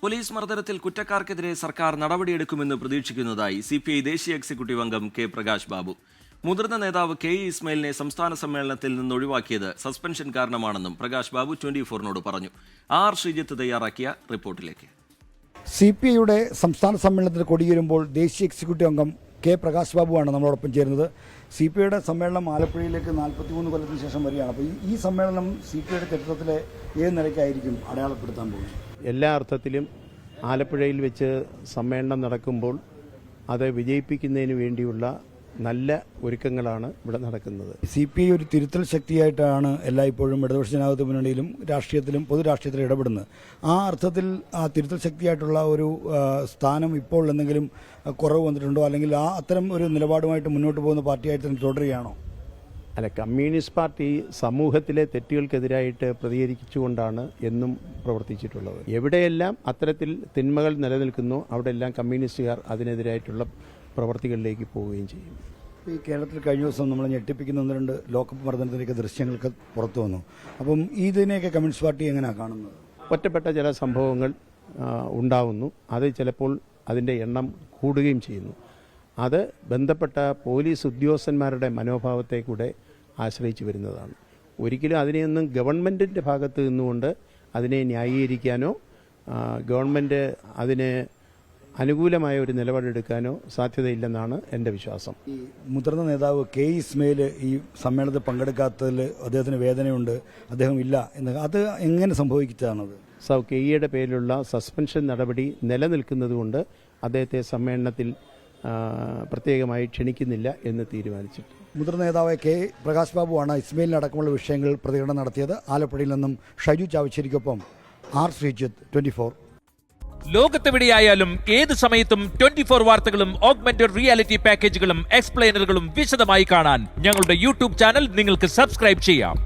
Police മർദ്ദനത്തിൽ കുറ്റക്കാർക്കെതിരെ സർക്കാർ നടപടിയെടുക്കുമെന്ന് പ്രതീക്ഷിക്കുന്നതായി സിപിഐ ദേശീയ എക്സിക്യൂട്ടീവ് അംഗം കെ പ്രകാശ് ബാബു. മുതിർന്ന നേതാവ് കെ ഇസ്മായിലിനെ സംസ്ഥാന സമ്മേളനത്തിൽ നിന്ന് ഒഴിവാക്കിയത് സസ്പെൻഷൻ കാരണമാണെന്നും പ്രകാശ് ബാബു 24-നോട് പറഞ്ഞു. ആർ ശ്രീജിത്ത് തയ്യാറാക്കിയ റിപ്പോർട്ടിലേക്ക്. സിപിഐയുടെ സംസ്ഥാന സമ്മേളനത്തിൽ കൊടിയേറുമ്പോൾ ദേശീയ എക്സിക്യൂട്ടീവ് അംഗം കെ പ്രകാശ് ബാബുവാണ് നമ്മളോടൊപ്പം ചേരുന്നത്. സിപിഐയുടെ സമ്മേളനം ആലപ്പുഴയിലേക്ക് 43 കൊല്ലത്തിന് ശേഷം വരികയാണ്. അപ്പോൾ ഈ സമ്മേളനം സിപിഐയുടെ ചരിത്രത്തിലെ ഏത് നിലയ്ക്കായിരിക്കും അടയാളപ്പെടുത്താൻ പോകുന്നത്? എല്ലാ അർത്ഥത്തിലും ആലപ്പുഴയിൽ വെച്ച് സമ്മേളനം നടക്കുമ്പോൾ അത് വിജയിപ്പിക്കുന്നതിന് വേണ്ടിയുള്ള നല്ല ഒരുക്കങ്ങളാണ് ഇവിടെ നടക്കുന്നത്. സിപിഐ ഒരു തിരുത്തൽ ശക്തിയായിട്ടാണ് എല്ലായ്പ്പോഴും ഇടതുപക്ഷ ജനാധിപത്യ മുന്നണിയിലും രാഷ്ട്രീയത്തിലും പൊതുരാഷ്ട്രീയത്തിലും ഇടപെടുന്നത്. ആ അർത്ഥത്തിൽ ആ തിരുത്തൽ ശക്തിയായിട്ടുള്ള ഒരു സ്ഥാനം ഇപ്പോൾ എന്തെങ്കിലും കുറവ് വന്നിട്ടുണ്ടോ, അല്ലെങ്കിൽ അത്തരം ഒരു നിലപാടുമായിട്ട് മുന്നോട്ട് പോകുന്ന പാർട്ടിയായിട്ട് തന്നെ തുടരുകയാണോ? അല്ല, കമ്മ്യൂണിസ്റ്റ് പാർട്ടി സമൂഹത്തിലെ തെറ്റുകൾക്കെതിരായിട്ട് പ്രതികരിച്ചുകൊണ്ടാണ് എന്നും പ്രവർത്തിച്ചിട്ടുള്ളത്. എവിടെയെല്ലാം അത്തരത്തിൽ തിന്മകൾ നിലനിൽക്കുന്നു അവിടെയെല്ലാം കമ്മ്യൂണിസ്റ്റുകാർ അതിനെതിരായിട്ടുള്ള പ്രവർത്തികളിലേക്ക് പോവുകയും ചെയ്യും. ഈ കേരളത്തിൽ കഴിഞ്ഞ ദിവസം നമ്മൾ ഞെട്ടിപ്പിക്കുന്ന 1-2 ലോക്കപ്പ് മർദ്ദനത്തിലേക്ക് ദൃശ്യങ്ങൾക്ക് പുറത്തു വന്നു. അപ്പം ഇതിനെയൊക്കെ കമ്മ്യൂണിസ്റ്റ് പാർട്ടി എങ്ങനെയാണ് കാണുന്നത്? ഒറ്റപ്പെട്ട ചില സംഭവങ്ങൾ ഉണ്ടാവുന്നു. അത് ചിലപ്പോൾ അതിൻ്റെ എണ്ണം കൂടുകയും ചെയ്യുന്നു. അത് ബന്ധപ്പെട്ട പോലീസ് ഉദ്യോഗസ്ഥന്മാരുടെ മനോഭാവത്തെ കൂടെ ആശ്രയിച്ച് വരുന്നതാണ്. ഒരിക്കലും അതിനെയൊന്നും ഗവൺമെൻറ്റിൻ്റെ ഭാഗത്ത് നിന്നുകൊണ്ട് അതിനെ ന്യായീകരിക്കാനോ ഗവൺമെൻറ് അതിന് അനുകൂലമായ ഒരു നിലപാടെടുക്കാനോ സാധ്യതയില്ലെന്നാണ് എൻ്റെ വിശ്വാസം. ഈ മുതിർന്ന നേതാവ് കെ ഇസ്മായിൽ ഈ സമ്മേളനത്തിൽ പങ്കെടുക്കാത്തതിൽ അദ്ദേഹത്തിന് വേദനയുണ്ട്, അദ്ദേഹം ഇല്ല എന്ന്. അത് എങ്ങനെ സംഭവിച്ചതാണത്? കെയുടെ പേരിലുള്ള സസ്പെൻഷൻ നടപടി നിലനിൽക്കുന്നതുകൊണ്ട് അദ്ദേഹത്തെ സമ്മേളനത്തിൽ പ്രത്യേകമായി ക്ഷണിക്കുന്നില്ല എന്ന് തീരുമാനിച്ചിട്ടുണ്ട്. മുതിർന്ന നേതാവ് കെ പ്രകാശ് ബാബുവാണ് ഇസ്മായിലിനടക്കമുള്ള വിഷയങ്ങൾ പ്രതികരണം നടത്തിയത്. ആലപ്പുഴയിൽ നിന്നും ഷൈജു ചാവശ്ശേരിക്കൊപ്പം ആർ ശ്രീജിത്ത്, 24. ലോകത്തെവിടെയായാലും ഏത് സമയത്തും 24 വാർത്തകളും ഓഗ്മെന്റഡ് റിയാലിറ്റി പാക്കേജുകളും എക്സ്പ്ലെയിനറുകളും വിശദമായി കാണാൻ ഞങ്ങളുടെ യൂട്യൂബ് ചാനൽ നിങ്ങൾക്ക് സബ്സ്ക്രൈബ് ചെയ്യാം.